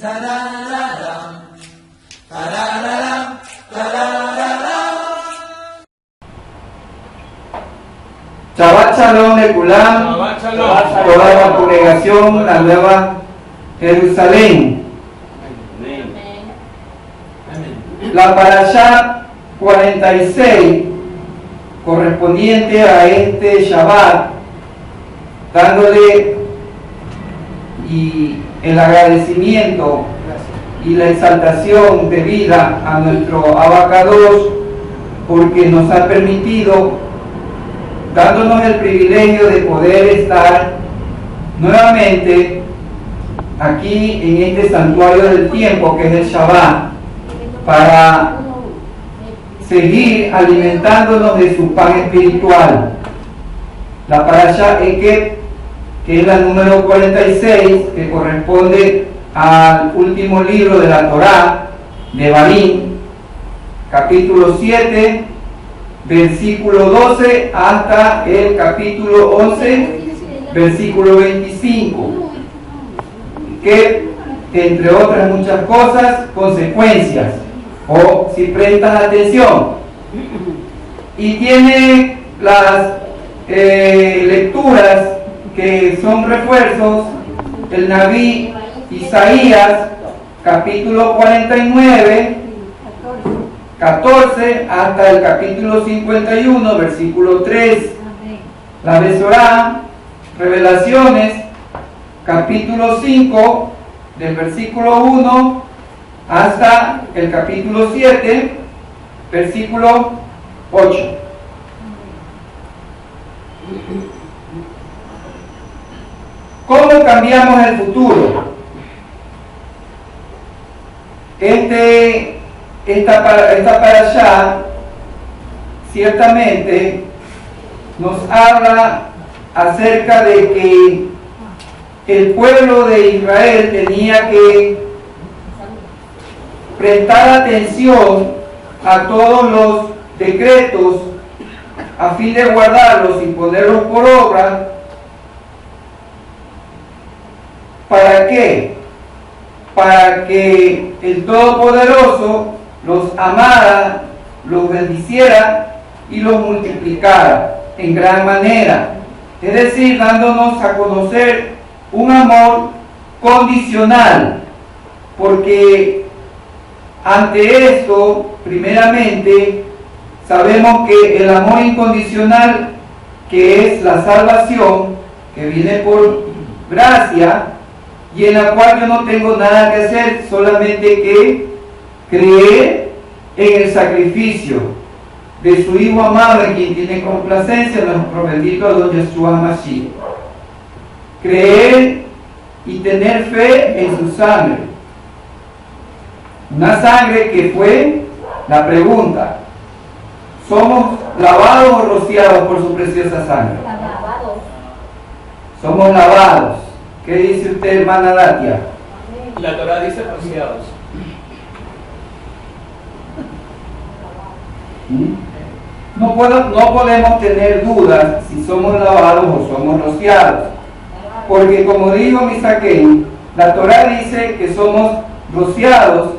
Shabbat Shalom de Kulam, toda la congregación, la Nueva Jerusalén. La Parashá 46, correspondiente a este Shabbat, dándole el agradecimiento y la exaltación debida a nuestro Abacadosh, porque nos ha permitido, dándonos el privilegio de poder estar nuevamente aquí en este santuario del tiempo que es el Shabbat, para seguir alimentándonos de su pan espiritual. La Parashá Ekeb, que es la número 46, que corresponde al último libro de la Torá, de Barín, capítulo 7, versículo 12 hasta el capítulo 11, versículo 25, que entre otras muchas cosas, consecuencias, o si prestas atención, y tiene las lecturas que son refuerzos, el Naví Isaías, capítulo 49, 14 hasta el capítulo 51, versículo 3. La Besorá, Revelaciones, capítulo 5, del versículo 1 hasta el capítulo 7, versículo 8. ¿Cómo cambiamos el futuro? Esta parashá ciertamente nos habla acerca de que el pueblo de Israel tenía que prestar atención a todos los decretos a fin de guardarlos y ponerlos por obra. ¿Para qué? Para que el Todopoderoso los amara, los bendiciera y los multiplicara en gran manera. Es decir, dándonos a conocer un amor condicional, porque ante esto, primeramente, sabemos que el amor incondicional, que es la salvación, que viene por gracia, y en la cual yo no tengo nada que hacer, solamente que creer en el sacrificio de su Hijo amado, en quien tiene complacencia, nuestro bendito Adón Yeshua Mashiach. Creer y tener fe en su sangre. Una sangre que fue la pregunta: ¿somos lavados o rociados por su preciosa sangre? Lavados. Somos lavados. ¿Qué dice usted, hermana Datia? La Torá dice rociados. No podemos tener dudas si somos lavados o somos rociados, porque como dijo Misaquén, la Torá dice que somos rociados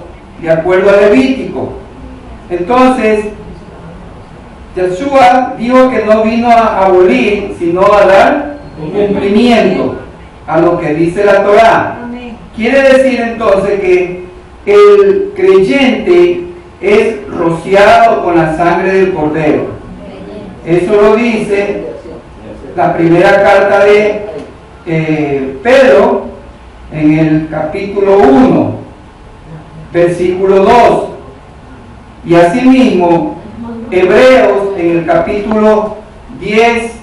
de acuerdo a Levítico. Entonces, Yeshua dijo que no vino a abolir, sino a dar cumplimiento a lo que dice la Torá. Quiere decir entonces que el creyente es rociado con la sangre del Cordero. Eso lo dice la primera carta de Pedro en el capítulo 1, versículo 2, y asimismo Hebreos en el capítulo 10,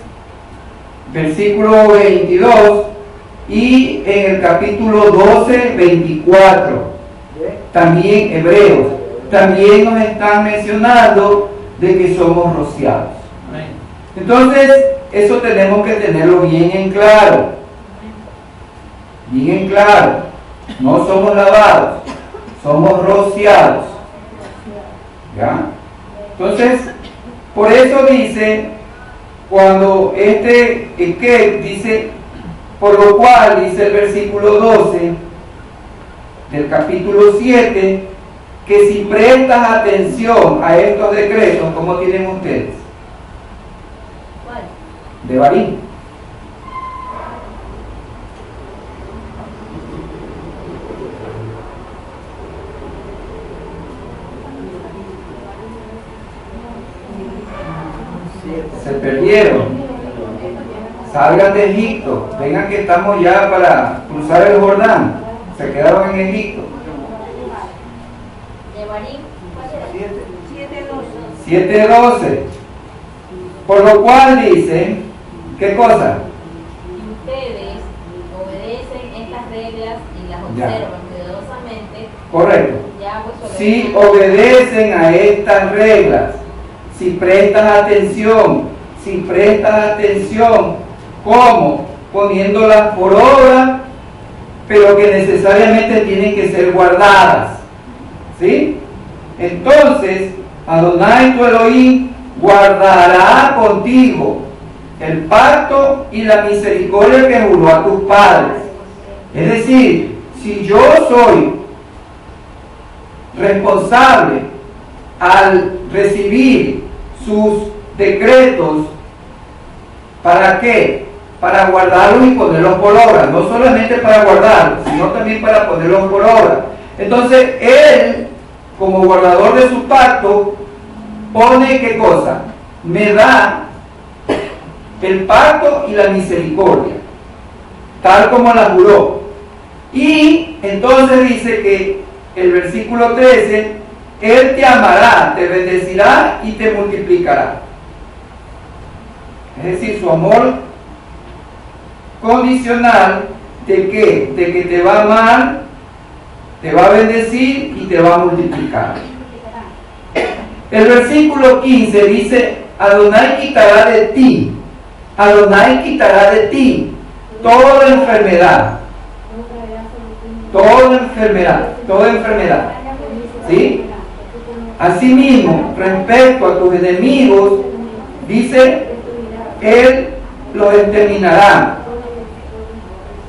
versículo 22, y en el capítulo 12, 24, también Hebreos, también nos están mencionando de que somos rociados. Entonces, eso tenemos que tenerlo bien en claro. Bien en claro. No somos lavados, somos rociados. ¿Ya? Entonces, por eso dice, cuando que dice, por lo cual, dice el versículo 12, del capítulo 7, que si prestas atención a estos decretos, ¿cómo tienen ustedes? ¿Cuál? Devarim. Se perdieron. Salgan de Egipto. Vengan que estamos ya para cruzar el Jordán. Se quedaron en Egipto. Devarim, ¿cuál era? 7:12. Por lo cual dice, ¿qué cosa? Y ustedes obedecen estas reglas y las Ya. observan cuidadosamente. Correcto. Ya pues Si obedecen a estas reglas, si prestas atención, ¿cómo? Poniéndolas por obra, pero que necesariamente tienen que ser guardadas, ¿sí? Entonces, Adonai tu Elohim guardará contigo el pacto y la misericordia que juró a tus padres. Es decir, si yo soy responsable al recibir sus decretos, ¿para qué? Para guardarlos y ponerlos por obra. No solamente para guardarlos, sino también para ponerlos por obra. Entonces, él, como guardador de su pacto, pone ¿qué cosa? Me da el pacto y la misericordia, tal como la juró. Y entonces dice que el versículo 13, Él te amará, te bendecirá y te multiplicará. Es decir, su amor condicional de qué? De que te va a amar, te va a bendecir y te va a multiplicar. El versículo 15 dice, Adonai quitará de ti, Adonai quitará de ti toda enfermedad, toda enfermedad, ¿sí? Asimismo, respecto a tus enemigos, dice, Él los exterminará.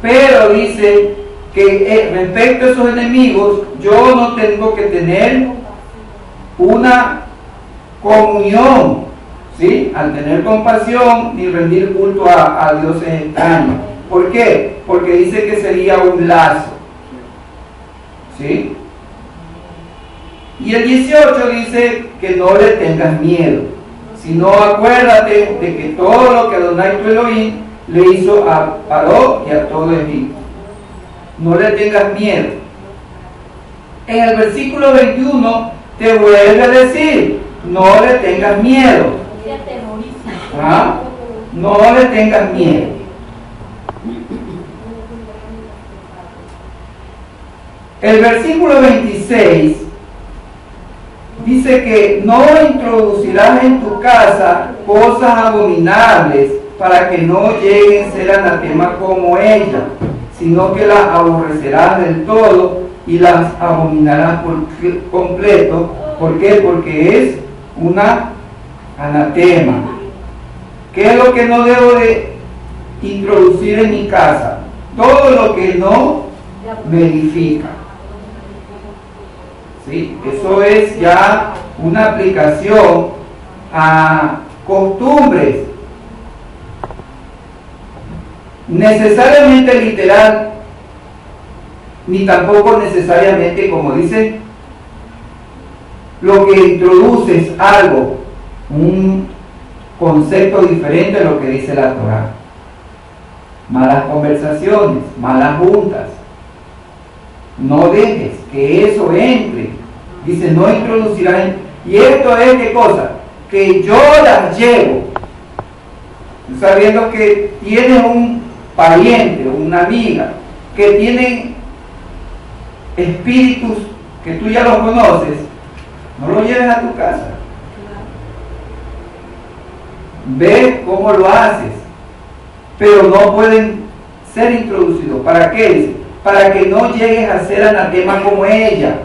Pero dice que respecto a esos enemigos, yo no tengo que tener una comunión, ¿sí? Al tener compasión ni rendir culto a dioses extraños. ¿Por qué? Porque dice que sería un lazo, ¿sí? Y el 18 dice que no le tengas miedo, sino acuérdate de que todo lo que Adonai tu Elohim le hizo a Paró y a todo Egipto. No le tengas miedo. En el versículo 21 te vuelve a decir, no le tengas miedo. ¿Ah? No le tengas miedo. El versículo 26 dice que no introducirás en tu casa cosas abominables para que no lleguen a ser anatema como ella, sino que las aborrecerás del todo y las abominarás por completo. ¿Por qué? Porque es una anatema. ¿Qué es lo que no debo de introducir en mi casa? Todo lo que no me edifica. ¿Sí? Eso es ya una aplicación a costumbres necesariamente literal, ni tampoco necesariamente, como dice, lo que introduce es algo, un concepto diferente a lo que dice la Torá. Malas conversaciones, malas juntas. No dejes que eso entre. Dice, no introducirás. Y esto es, ¿qué cosa? Que yo las llevo. Sabiendo que tienes un pariente, una amiga, que tienen espíritus que tú ya los conoces, no los lleves a tu casa. Ve cómo lo haces, pero no pueden ser introducidos. ¿Para qué? Dice, para que no llegues a ser anatema como ella.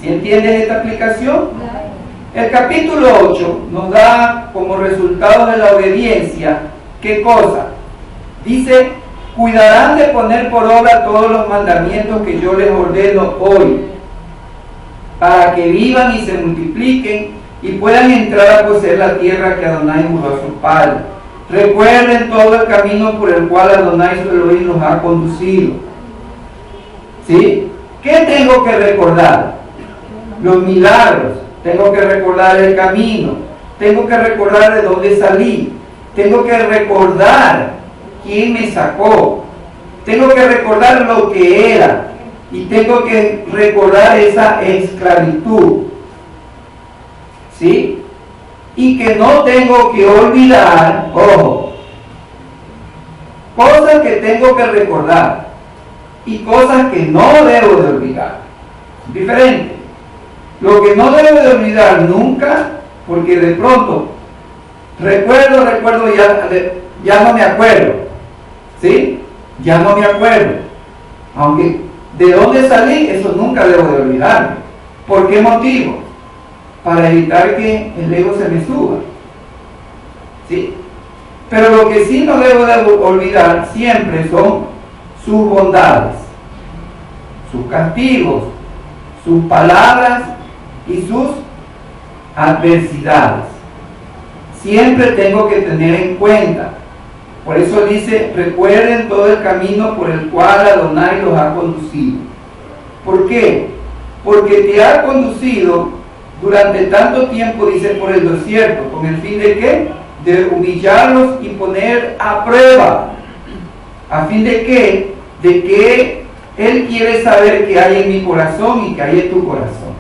¿Sí entiendes esta aplicación? El capítulo 8 nos da como resultado de la obediencia, ¿qué cosa? Dice cuidarán de poner por obra todos los mandamientos que yo les ordeno hoy, para que vivan y se multipliquen y puedan entrar a poseer la tierra que Adonai juró a sus padres. Recuerden todo el camino por el cual Adonai su Elohim los ha conducido. ¿Sí? ¿Qué tengo que recordar? Los milagros. Tengo que recordar el camino. Tengo que recordar de dónde salí. Tengo que recordar quién me sacó. Tengo que recordar lo que era. Y tengo que recordar esa esclavitud. ¿Sí? Y que no tengo que olvidar, ojo, cosas que tengo que recordar y cosas que no debo de olvidar. Diferente. Lo que no debo de olvidar nunca, porque de pronto recuerdo, ya no me acuerdo. ¿Sí? Ya no me acuerdo. Aunque de dónde salí, eso nunca debo de olvidarme. ¿Por qué motivo? Para evitar que el ego se me suba. ¿Sí? Pero lo que sí no debo de olvidar siempre son sus bondades, sus castigos, sus palabras y sus adversidades. Siempre tengo que tener en cuenta. Por eso dice, recuerden todo el camino por el cual Adonai los ha conducido. ¿Por qué? Porque te ha conducido durante tanto tiempo, dice, por el desierto, ¿con el fin de qué? De humillarlos y poner a prueba. ¿A fin de qué? De que Él quiere saber qué hay en mi corazón y qué hay en tu corazón.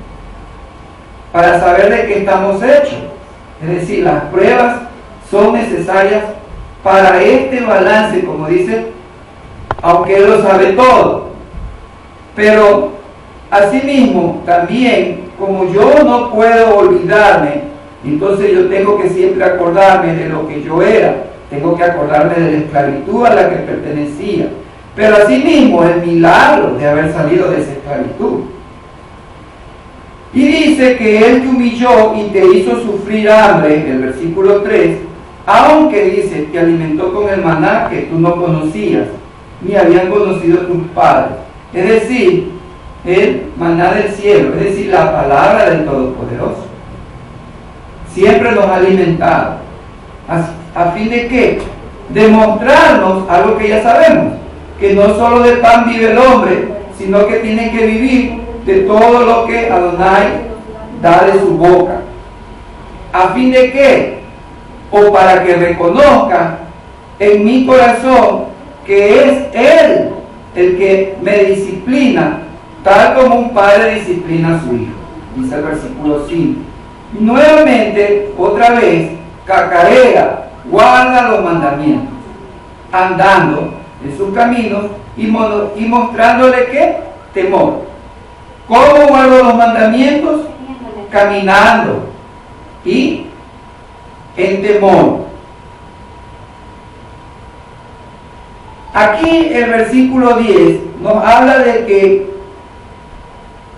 Para saber de qué estamos hechos. Es decir, las pruebas son necesarias para este balance, como dice, aunque Él lo sabe todo. Pero, asimismo, también, como yo no puedo olvidarme, entonces yo tengo que siempre acordarme de lo que yo era, tengo que acordarme de la esclavitud a la que pertenecía, pero asimismo el milagro de haber salido de esa esclavitud. Y dice que Él te humilló y te hizo sufrir hambre, el versículo 3, aunque dice, te alimentó con el maná que tú no conocías, ni habían conocido tus padres. Es decir, el maná del cielo, es decir, la palabra del Todopoderoso. Siempre nos ha alimentado. ¿A fin de qué? De mostrarnos algo que ya sabemos, que no solo de pan vive el hombre, sino que tiene que vivir de todo lo que Adonai da de su boca. ¿A fin de qué? O para que reconozca en mi corazón que es Él el que me disciplina, tal como un padre disciplina a su hijo. Dice el versículo 5. Y nuevamente, otra vez, cacarea, guarda los mandamientos, andando en sus caminos y mostrándole ¿qué? Temor. ¿Cómo guardo los mandamientos? Caminando y en temor. Aquí el versículo 10 nos habla de que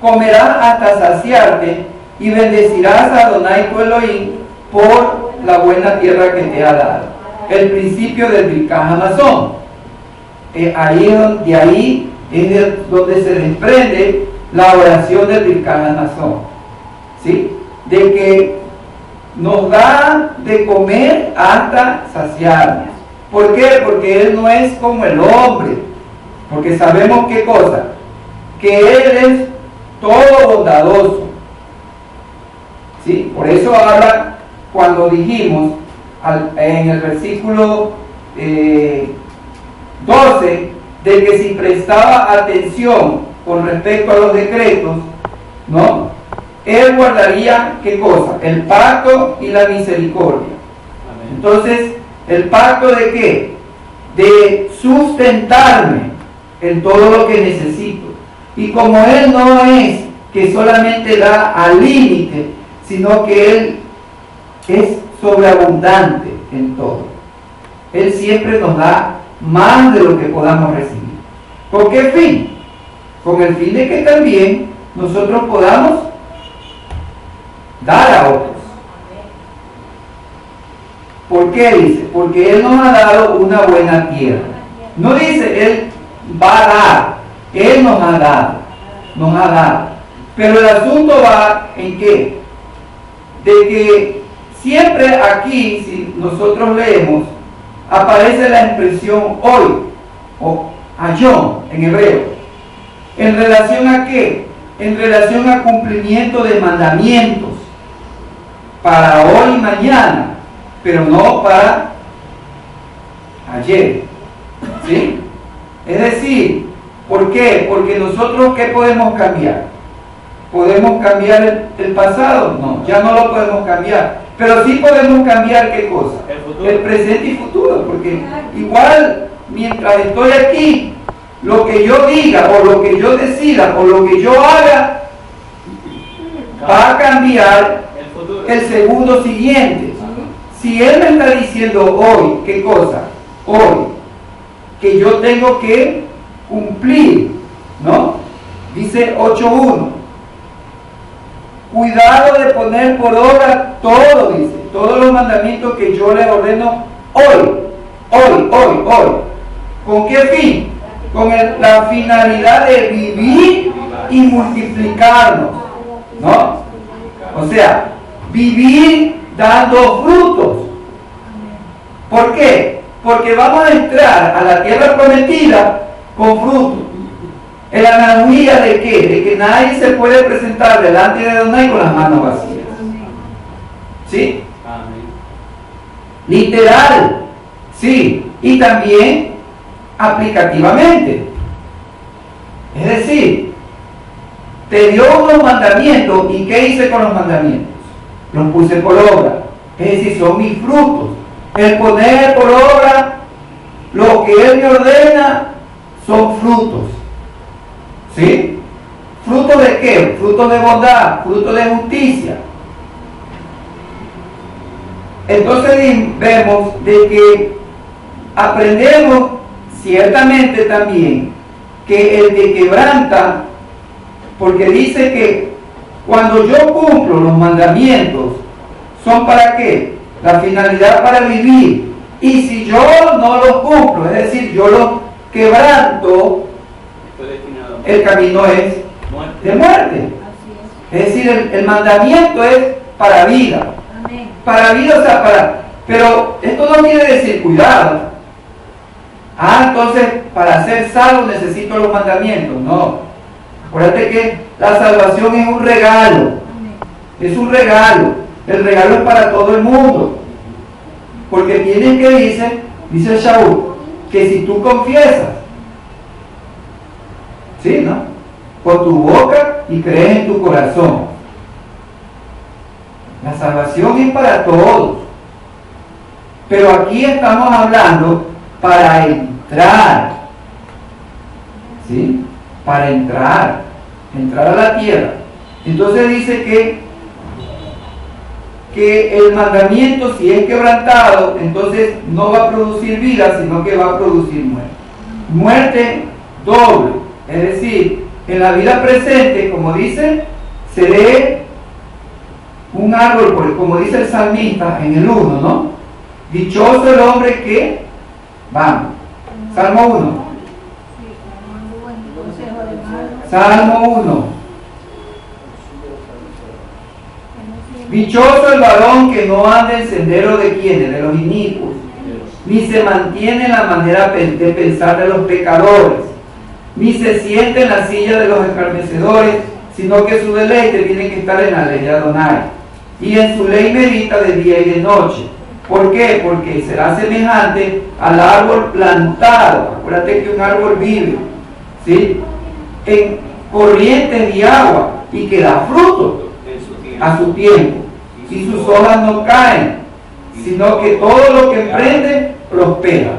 comerás hasta saciarte y bendecirás a Adonai tu Elohim por la buena tierra que te ha dado. El principio del Birkat Hamazon. De ahí es donde se desprende la oración del Birkat Hamazon. ¿Sí? De que nos da de comer hasta saciarnos. ¿Por qué? Porque Él no es como el hombre. Porque sabemos qué cosa. Que Él es todo bondadoso. ¿Sí? Por eso habla cuando dijimos en el versículo 12 de que si prestaba atención con respecto a los decretos, ¿no? Él guardaría ¿qué cosa? El pacto y la misericordia. Amén. Entonces, ¿el pacto de qué? De sustentarme en todo lo que necesito. Y como Él no es que solamente da al límite, sino que Él es sobreabundante en todo. Él siempre nos da más de lo que podamos recibir. ¿Con qué fin? Con el fin de que también nosotros podamos dar a otros. ¿Por qué dice? Porque Él nos ha dado una buena tierra. No dice Él va a dar, Él nos ha dado. Pero el asunto va en qué? De que siempre aquí, si nosotros leemos, aparece la expresión hoy, o ayón en hebreo. ¿En relación a qué? En relación al cumplimiento de mandamientos para hoy y mañana, pero no para ayer. ¿Sí? Es decir, ¿por qué? Porque nosotros, ¿qué podemos cambiar? ¿Podemos cambiar el pasado? No, ya no lo podemos cambiar. Pero sí podemos cambiar, ¿qué cosa? El presente y futuro, porque igual mientras estoy aquí, lo que yo diga o lo que yo decida o lo que yo haga va a cambiar el segundo siguiente. Si Él me está diciendo hoy, ¿qué cosa? Hoy, que yo tengo que cumplir, ¿no? Dice 8.1. Cuidado de poner por obra todo, dice, todos los mandamientos que yo les ordeno hoy. ¿Con qué fin? Con la finalidad de vivir y multiplicarnos, ¿no? O sea, vivir dando frutos. ¿Por qué? Porque vamos a entrar a la tierra prometida con frutos. En la analogía de qué? De que nadie se puede presentar delante de Adonai con las manos vacías. ¿Sí? Amén. Literal. Sí. Y también aplicativamente. Es decir, te dio unos mandamientos, ¿y qué hice con los mandamientos? Los puse por obra. Es decir, son mis frutos. El poner por obra lo que Él me ordena son frutos. ¿Sí? ¿Frutos de qué? Frutos de bondad, frutos de justicia. Entonces vemos de que aprendemos ciertamente también que el que quebranta, porque dice que cuando yo cumplo los mandamientos, ¿son para qué? La finalidad para vivir. Y si yo no los cumplo, es decir, yo los quebranto, el camino es de muerte. Es decir, el mandamiento es para vida. Para vida, o sea, para... Pero esto no quiere decir cuidado. Entonces, para ser salvo necesito los mandamientos. No. Acuérdate que la salvación es un regalo. Es un regalo. El regalo es para todo el mundo. Porque tienen que dice Shaul, que si tú confiesas, ¿sí, no? Con tu boca y crees en tu corazón. La salvación es para todos. Pero aquí estamos hablando para entrar. ¿Sí? Para entrar a la tierra. Entonces dice que el mandamiento, si es quebrantado, entonces no va a producir vida, sino que va a producir muerte. Muerte doble. Es decir, en la vida presente, como dice, seré un árbol, como dice el salmista en el 1, ¿no? Dichoso el hombre que, vamos, Salmo 1. Salmo 1. Dichoso el varón que no anda en sendero de quienes, de los inicuos, ni se mantiene en la manera de pensar de los pecadores, ni se siente en la silla de los escarnecedores, sino que su deleite tiene que estar en la ley de Adonai, y en su ley medita de día y de noche. ¿Por qué? Porque será semejante al árbol plantado. Acuérdate que un árbol vive, ¿sí?, en corrientes de agua y que da fruto a su tiempo, y sus hojas no caen, sino que todo lo que emprende prospera.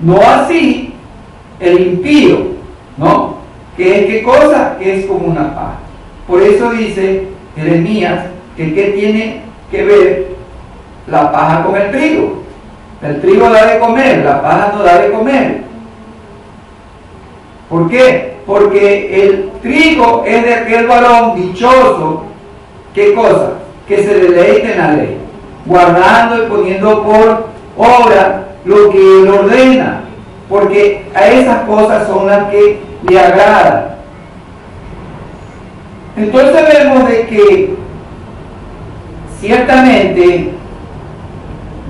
No así el impío, ¿no? Que es qué cosa, que es como una paja. Por eso dice Jeremías que qué tiene que ver la paja con el trigo. El trigo da de comer, la paja no da de comer. ¿Por qué? Porque el trigo es de aquel varón dichoso, ¿qué cosa? Que se deleite en la ley, guardando y poniendo por obra lo que Él ordena. porque a esas cosas son las que le agradan. Entonces vemos de que ciertamente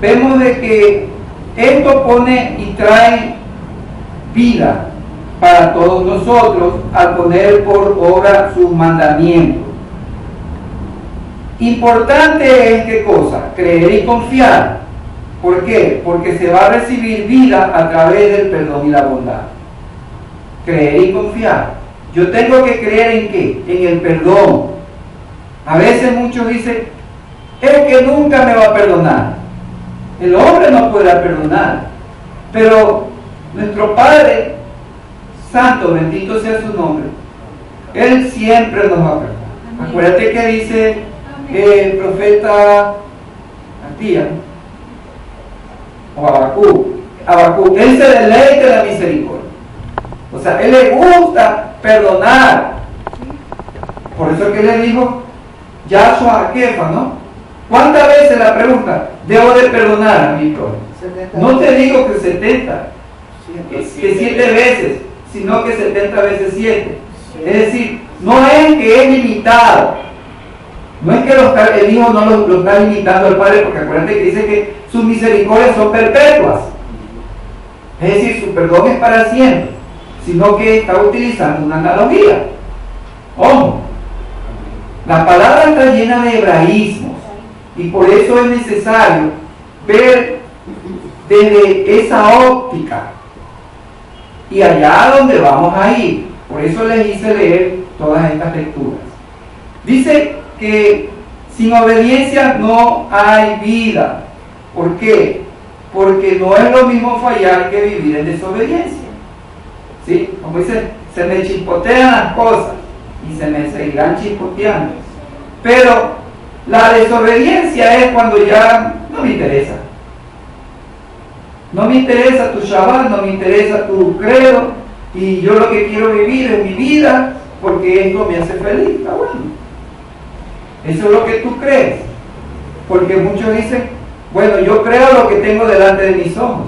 vemos de que esto pone y trae vida para todos nosotros al poner por obra sus mandamientos. Importante es ¿qué cosa? Creer y confiar. ¿Por qué? Porque se va a recibir vida a través del perdón y la bondad. Creer y confiar. Yo tengo que creer ¿en qué? En el perdón. A veces muchos dicen, es que nunca me va a perdonar. El hombre no podrá perdonar, pero nuestro Padre Santo, bendito sea su nombre, Él siempre nos va a perdonar. Acuérdate que dice el profeta Matías o Habacuc, Él se deleita de la misericordia. O sea, Él le gusta perdonar. Por eso que le dijo Yahshua a Kefa, ¿no? ¿Cuántas veces la pregunta? Debo de perdonar a mi prójimo. No te digo que 70, que 7 veces, sino que 70 veces 7. Es decir, no es que es limitado. No es que el Hijo no lo está limitando al Padre, porque acuérdate que dice que sus misericordias son perpetuas. Es decir, su perdón es para siempre, sino que está utilizando una analogía. Ojo, la palabra está llena de hebraísmos y por eso es necesario ver desde esa óptica y allá donde vamos a ir. Por eso les hice leer todas estas lecturas. Dice que sin obediencia no hay vida. ¿Por qué? Porque no es lo mismo fallar que vivir en desobediencia. ¿Sí? Como dice, se me chispotean las cosas y se me seguirán chispoteando. Pero la desobediencia es cuando ya no me interesa. No me interesa tu Shabbat, no me interesa tu credo, y yo lo que quiero vivir es mi vida porque esto me hace feliz. Está bueno. Eso es lo que tú crees. Porque muchos dicen, bueno, yo creo lo que tengo delante de mis ojos.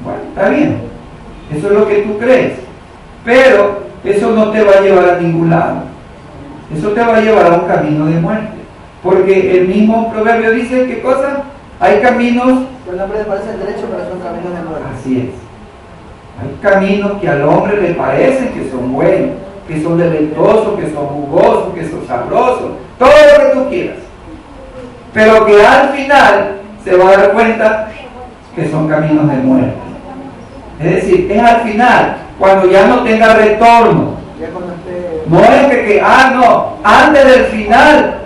Bueno, está bien. Eso es lo que tú crees. Pero eso no te va a llevar a ningún lado. Eso te va a llevar a un camino de muerte. Porque el mismo proverbio dice, ¿qué cosa? Hay caminos... El hombre le parece derecho, pero son caminos de muerte. Así es. Hay caminos que al hombre le parecen que son buenos, que son deleitosos, que son jugosos, que son sabrosos, todo lo que tú quieras. Pero que al final se va a dar cuenta que son caminos de muerte. Es decir, es al final, cuando ya no tenga retorno. No es que no, antes del final,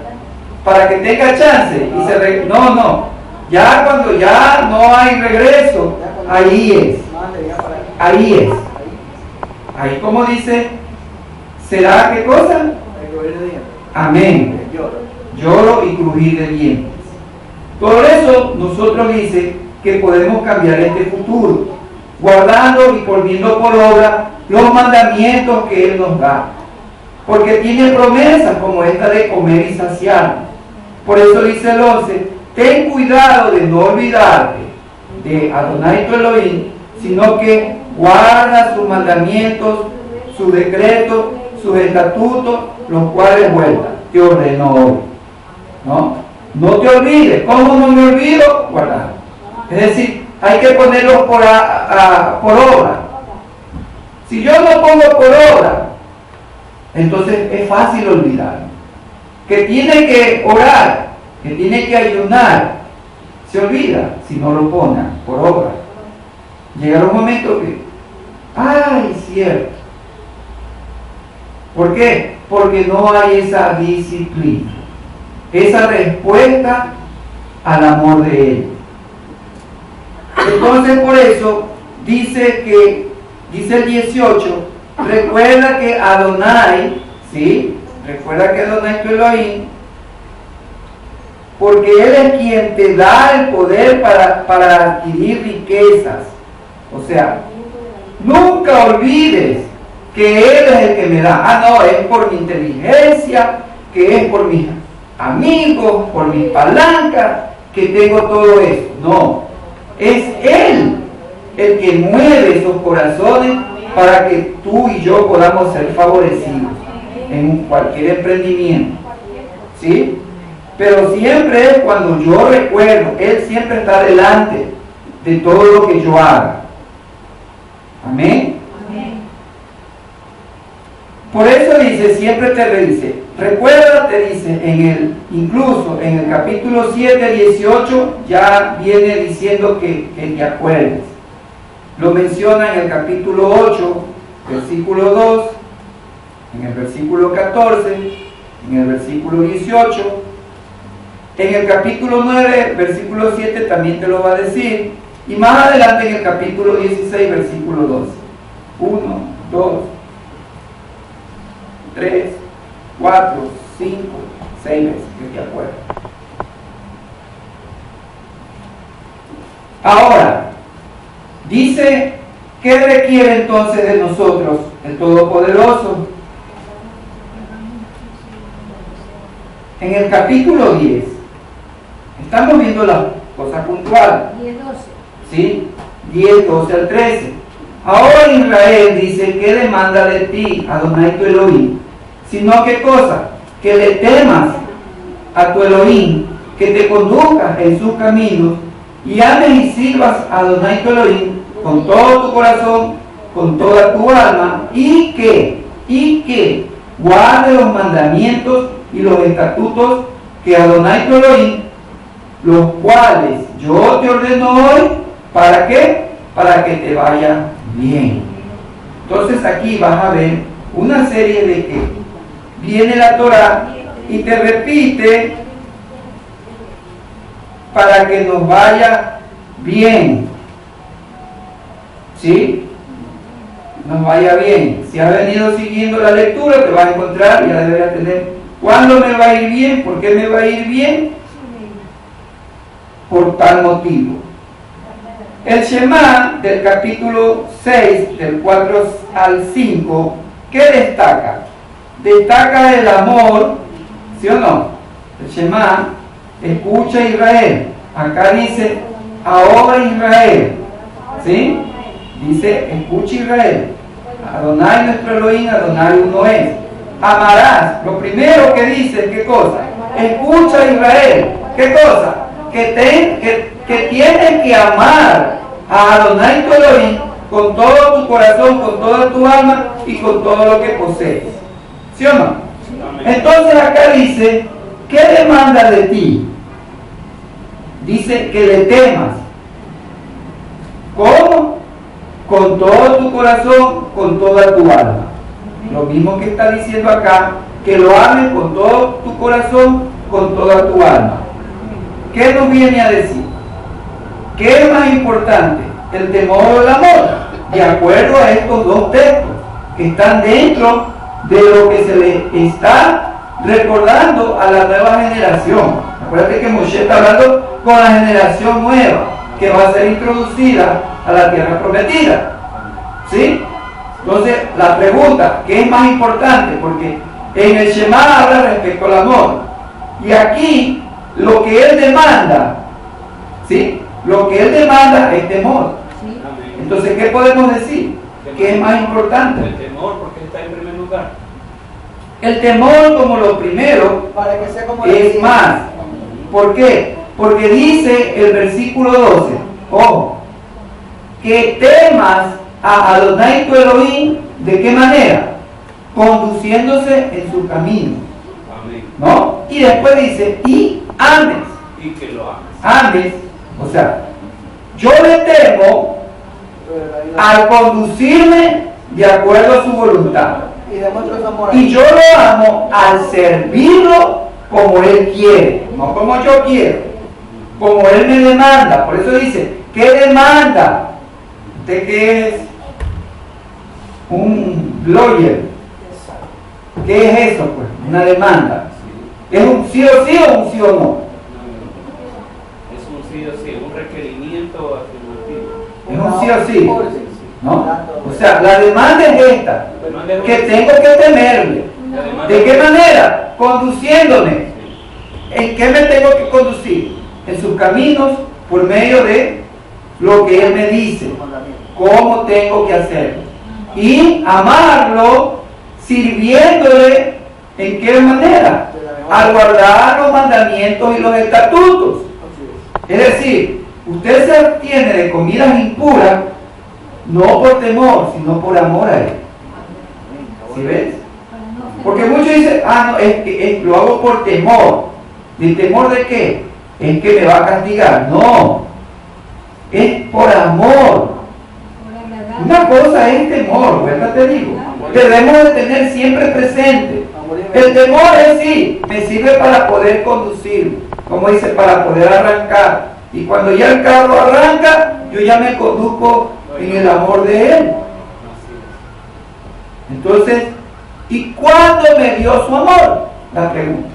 para que tenga chance. Y no. Ya cuando ya no hay regreso, ahí es. Ahí como dice, ¿será qué cosa? Amén. Lloro y crujir de dientes. Por eso nosotros dice que podemos cambiar este futuro, guardando y poniendo por obra los mandamientos que Él nos da. Porque tiene promesas como esta de comer y saciar. Por eso dice el 11, ten cuidado de no olvidarte de Adonai tu Elohim, sino que guarda sus mandamientos, sus decretos, sus estatutos, los cuales te ordenó hoy. No te olvides. ¿Cómo no me olvido? Guardar. Es decir, hay que ponerlos por obra. Si yo no pongo por obra, entonces es fácil olvidar. Que tiene que orar, que tiene que ayunar, se olvida si no lo pone por obra. Llegará un momento que, cierto. ¿Por qué? Porque no hay esa disciplina, esa respuesta al amor de Él. Entonces por eso dice el 18, recuerda que Adonai, ¿sí? Recuerda que Adonai tu Elohim, porque Él es quien te da el poder para adquirir riquezas. O sea, nunca olvides que Él es el que me da. No, es por mi inteligencia, que es por mis amigos, por mis palancas, que tengo todo eso. No, es Él el que mueve esos corazones para que tú y yo podamos ser favorecidos en cualquier emprendimiento. ¿Sí? Pero siempre es cuando yo recuerdo, Él siempre está delante de todo lo que yo haga. Amén. Por eso dice, siempre te dice, recuerda, te dice, incluso en el capítulo 7, 18, ya viene diciendo que te acuerdes. Lo menciona en el capítulo 8, versículo 2, en el versículo 14, en el versículo 18, en el capítulo 9, versículo 7 también te lo va a decir, y más adelante en el capítulo 16, versículo 12. 1, 2, 3, 4, 5, 6 veces que te acuerdas. Ahora, dice, ¿qué requiere entonces de nosotros el Todopoderoso? En el capítulo 10, estamos viendo la cosa puntual. 10, 12. ¿Sí? 10, 12 al 13. Ahora Israel dice, ¿qué demanda de ti, Adonai tu Elohim? Sino qué cosa, que le temas a tu Elohim, que te conduzcas en sus caminos, y ames y sirvas a Adonai tu Elohim con todo tu corazón, con toda tu alma, y que guarde los mandamientos y los estatutos que Adonai tu Elohim, los cuales yo te ordeno hoy, ¿para qué? Para que te vaya bien. Entonces aquí vas a ver una serie de que viene la Torah y te repite para que nos vaya bien. ¿Sí? Nos vaya bien. Si has venido siguiendo la lectura, te vas a encontrar, ya deberías tener, ¿cuándo me va a ir bien? ¿Por qué me va a ir bien? Por tal motivo. El Shema del capítulo 6, del 4 al 5, ¿qué destaca? Destaca el amor, ¿sí o no? El Shema, escucha Israel. Acá dice, ahora Israel, ¿sí? Dice, escucha Israel. Adonai nuestro Elohim, Adonai uno es. Amarás. Lo primero que dice, ¿qué cosa? Escucha Israel. ¿Qué cosa? Que tienes que amar a Adonai tu Elohim con todo tu corazón, con toda tu alma y con todo lo que posees. ¿Sí o no? Entonces acá dice, ¿qué demanda de ti? Dice que le temas. ¿Cómo? Con todo tu corazón, con toda tu alma. Lo mismo que está diciendo acá, que lo ames con todo tu corazón, con toda tu alma. ¿Qué nos viene a decir? ¿Qué es más importante? ¿El temor o el amor? De acuerdo a estos dos textos que están dentro de lo que se le está recordando a la nueva generación. Acuérdate que Moshe está hablando con la generación nueva que va a ser introducida a la tierra prometida. ¿Sí? Entonces, la pregunta, ¿qué es más importante? Porque en el Shema habla respecto al amor. Y aquí, lo que él demanda, ¿sí? Lo que él demanda es temor. Entonces, ¿qué podemos decir? ¿Qué es más importante? El temor, porque está en primer lugar. El temor como lo primero Para que sea como es más. ¿Por qué? Porque dice el versículo 12, ojo, que temas a Adonai tu Elohim, ¿de qué manera? Conduciéndose en su camino. Amén. ¿No? Y después dice, y ames. Y que lo ames. Ames, o sea, yo le temo al conducirme de acuerdo a su voluntad. Y demuestra su amor. Y yo lo amo al servirlo como Él quiere, no como yo quiero, como Él me demanda. Por eso dice, ¿qué demanda? ¿Usted qué es? Un lawyer. ¿Qué es eso? Pues una demanda. ¿Es un sí o sí o un sí o no? Es un sí o sí, un requerimiento afirmativo. Es un sí o sí, ¿no? O sea, la demanda es esta, que tengo que temerle. ¿De qué manera? Conduciéndome. ¿En qué me tengo que conducir? En sus caminos, por medio de lo que Él me dice, cómo tengo que hacerlo. Y amarlo sirviéndole en qué manera, al guardar los mandamientos y los estatutos. Es decir, usted se abstiene de comidas impuras no por temor, sino por amor a Él. ¿Sí ves? Porque muchos dicen, no, es que lo hago por temor. ¿De temor de qué? Es que me va a castigar. No, es por amor. Una cosa es temor, ¿verdad? Te digo, debemos de tener siempre presente. El temor es sí, me sirve para poder conducir, como dice, para poder arrancar. Y cuando ya el carro arranca, yo ya me conduzco en el amor de Él. Entonces, ¿y cuándo me dio su amor? La pregunta.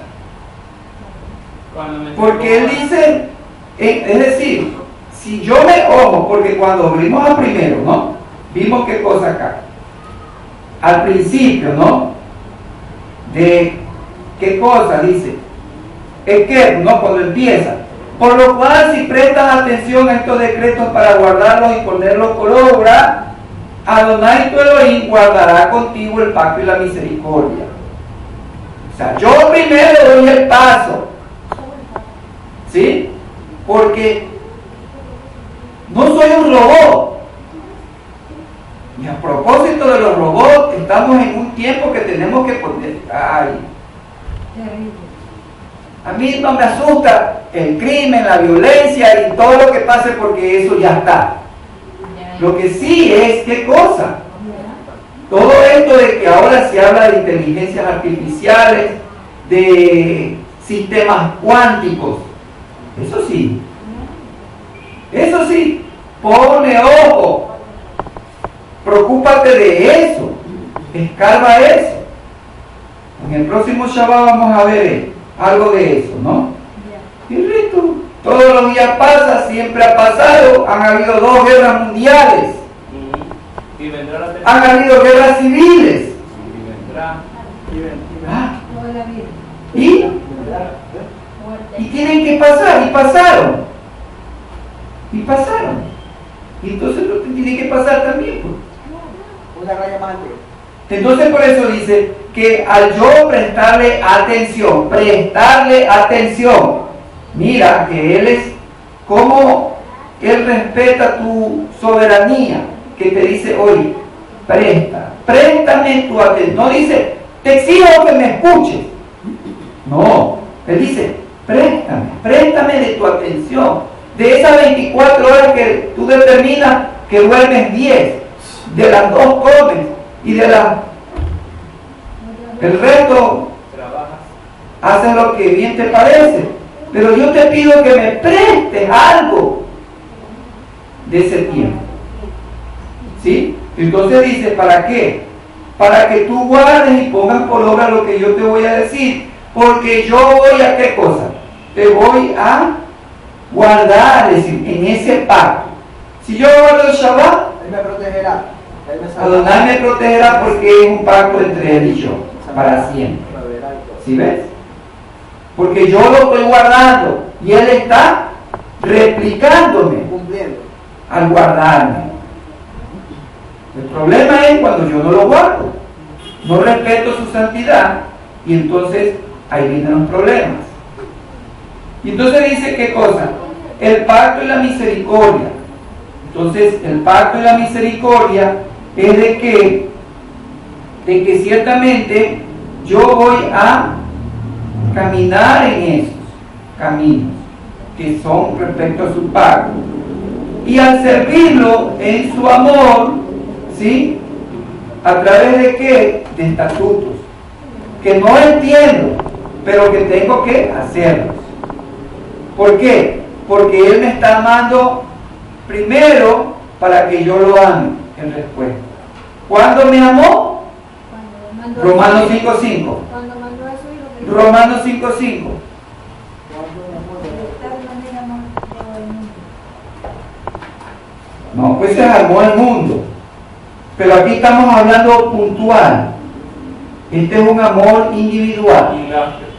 Porque Él dice, es decir, si yo me ojo, porque cuando abrimos al primero, ¿no? Vimos qué cosa acá. Al principio, ¿no? De qué cosa dice. Es que, ¿no? Cuando empieza. Por lo cual, si prestas atención a estos decretos para guardarlos y ponerlos por obra, Adonai tu Elohim guardará contigo el pacto y la misericordia. O sea, yo primero doy el paso. ¿Sí? Porque no soy un robot. Y a propósito de los robots, estamos en un tiempo que tenemos que poner... A mí no me asusta el crimen, la violencia y todo lo que pase porque eso ya está. Lo que sí es, ¿qué cosa? Todo esto de que ahora se habla de inteligencias artificiales, de sistemas cuánticos, eso sí, ponle ojo, preocúpate de eso, escarba eso. En el próximo Shabbat vamos a ver algo de eso, ¿no? Y listo, todos los días pasa, siempre ha pasado, han habido 2 guerras mundiales, y vendrá han habido guerras civiles, y tienen que pasar, y pasaron, y entonces lo que tiene que pasar también, pues. Una raya más alta. Entonces por eso dice que al yo prestarle atención, mira que Él es como Él respeta tu soberanía, que te dice, oye, préstame tu atención. No dice, te exijo que me escuches. No, Él dice, préstame de tu atención. De esas 24 horas que tú determinas que duermes 10, de las 2 comes, y el resto haces lo que bien te parece. Pero yo te pido que me prestes algo de ese tiempo. ¿Sí? Entonces dice, ¿para qué? Para que tú guardes y pongas por obra lo que yo te voy a decir. Porque yo voy a ¿qué cosa? Te voy a guardar, es decir, en ese pacto. Si yo guardo el Shabbat, Él me protegerá. Adonai me protegerá porque es un pacto entre Él y yo, para siempre. ¿Sí ves? Porque yo lo estoy guardando y Él está replicándome al guardarme. El problema es cuando yo no lo guardo, no respeto su santidad, y entonces ahí vienen los problemas. Y entonces dice, ¿qué cosa? El pacto y la misericordia. Entonces el pacto y la misericordia es de que ciertamente yo voy a caminar en esos caminos que son respecto a su pacto, y al servirlo en su amor, ¿sí? ¿A través de qué? De estatutos que no entiendo, pero que tengo que hacerlos. ¿Por qué? Porque Él me está amando primero para que yo lo ame en respuesta. ¿Cuándo me amó? Romanos 5:5. Romanos 5:5. No, pues se amó al mundo. Pero aquí estamos hablando puntual. Este es un amor individual.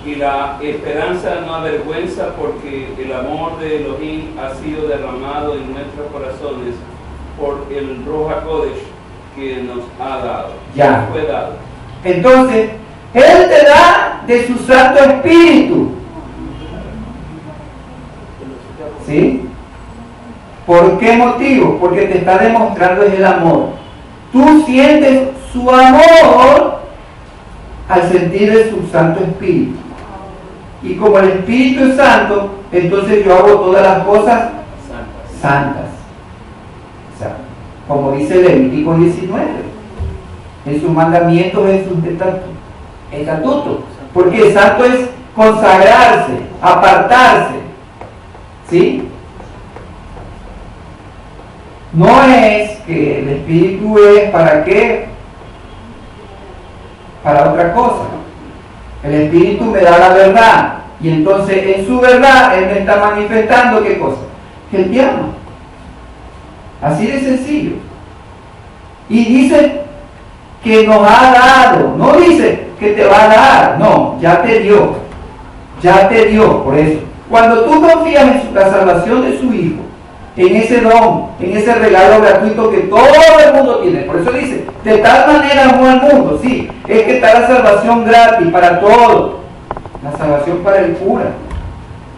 Y la esperanza no avergüenza porque el amor de Elohim ha sido derramado en nuestros corazones por el Ruach HaKodesh que nos ha dado. Ya. Fue dado. Entonces, Él te da de su Santo Espíritu. ¿Sí? ¿Por qué motivo? Porque te está demostrando el amor. Tú sientes su amor al sentir de su Santo Espíritu. Y como el Espíritu es santo, entonces yo hago todas las cosas santas. O sea, como dice Levítico 19, en sus mandamientos, en sus estatutos. Porque el santo es consagrarse, apartarse. ¿Sí? No es que el Espíritu es para qué, para otra cosa. El Espíritu me da la verdad y entonces en su verdad Él me está manifestando ¿qué cosa? Que Él te ama. Así de sencillo. Y dice que nos ha dado, no dice que te va a dar, no, ya te dio, por eso. Cuando tú confías en la salvación de su Hijo, en ese don, en ese regalo gratuito que todo el mundo tiene. Por eso dice, de tal manera amó al mundo, sí, es que está la salvación gratis para todos. La salvación para el cura,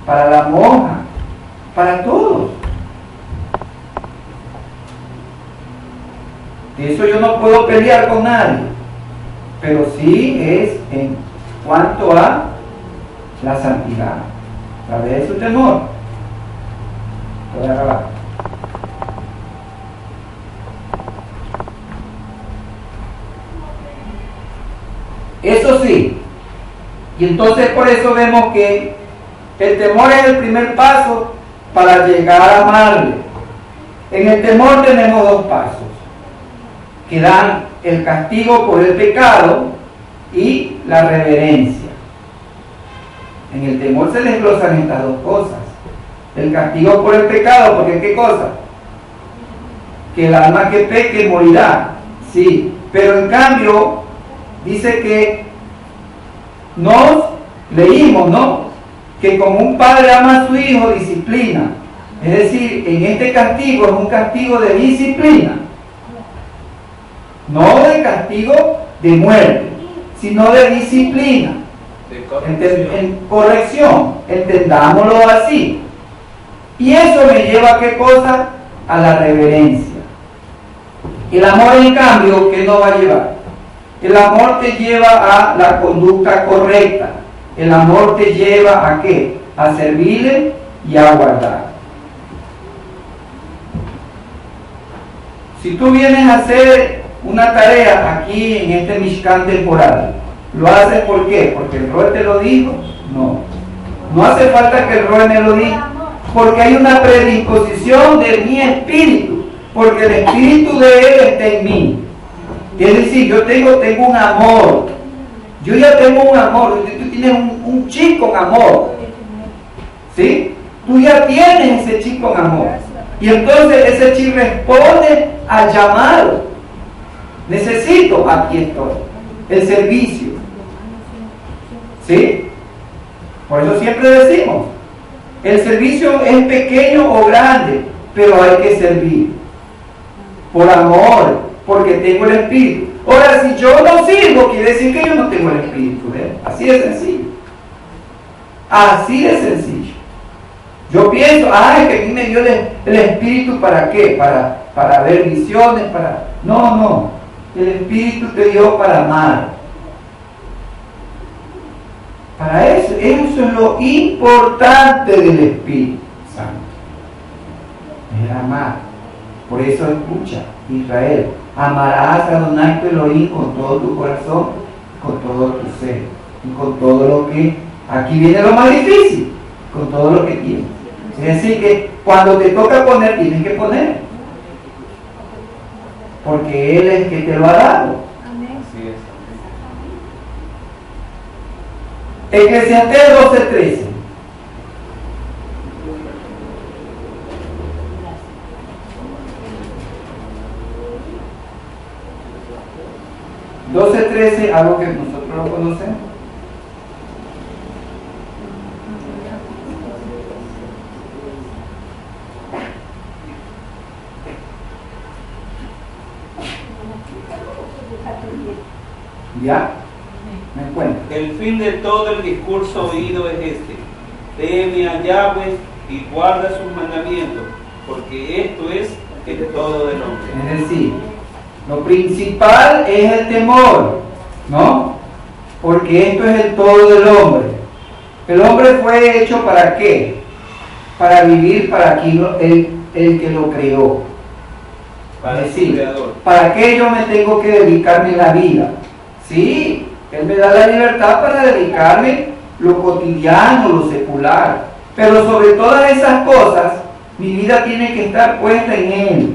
para la monja, para todos. De eso yo no puedo pelear con nadie, pero sí es en cuanto a la santidad. A ver su temor. Voy a acabar. Eso sí, y entonces por eso vemos que el temor es el primer paso para llegar a amarle. En el temor tenemos dos pasos, que dan el castigo por el pecado y la reverencia. En el temor se desglosan estas dos cosas. El castigo por el pecado, porque ¿qué cosa? Que el alma que peque morirá. Sí, pero en cambio dice que nos leímos, ¿no? Que como un padre ama a su hijo, disciplina. Es decir, en este castigo es un castigo de disciplina. No de castigo de muerte, sino de disciplina. En corrección, entendámoslo así. Y eso me lleva a qué cosa? A la reverencia. El amor, en cambio, ¿qué nos va a llevar? El amor te lleva a la conducta correcta. El amor te lleva a qué? A servirle y a guardar. Si tú vienes a hacer una tarea aquí en este Mishkan temporal, ¿lo haces por qué? ¿Porque el Roe te lo dijo? No. No hace falta que el Roe me lo diga, porque hay una predisposición de mi espíritu, porque el espíritu de Él está en mí. Es decir, yo tengo un amor. Yo ya tengo un amor. Tú tienes un chip con amor. ¿Sí? Tú ya tienes ese chip con amor. Y entonces ese chip responde al llamado. Necesito, aquí estoy. El servicio. ¿Sí? Por eso siempre decimos, el servicio es pequeño o grande, pero hay que servir. Por amor, porque tengo el Espíritu. Ahora, si yo no sirvo, quiere decir que yo no tengo el Espíritu de Él. Así de sencillo. Así de sencillo. Yo pienso, es que a mí me dio el Espíritu ¿para qué? Para ver visiones, para... No. El Espíritu te dio para amar. Para eso es lo importante del Espíritu Santo. Es amar. Por eso escucha, Israel, amarás a Adonai tu Elohim con todo tu corazón, con todo tu ser, y con todo lo que, aquí viene lo más difícil, con todo lo que tienes. Es decir, que cuando te toca poner, tienes que poner. Porque Él es el que te lo ha dado. Así es. Eclesiastés 12:13. Algo que nosotros lo conocemos. ¿Ya? ¿Me cuenta? El fin de todo el discurso oído es este: teme a Yahweh y guarda sus mandamientos, porque esto es el todo del hombre. Es decir, lo principal es el temor, ¿no? Porque esto es el todo del hombre. El hombre fue hecho ¿para qué? Para vivir para quien el que lo creó. Para Es el decir, Creador. ¿para qué yo me tengo que dedicarme en la vida? Sí, Él me da la libertad para dedicarme lo cotidiano, lo secular. Pero sobre todas esas cosas, mi vida tiene que estar puesta en Él.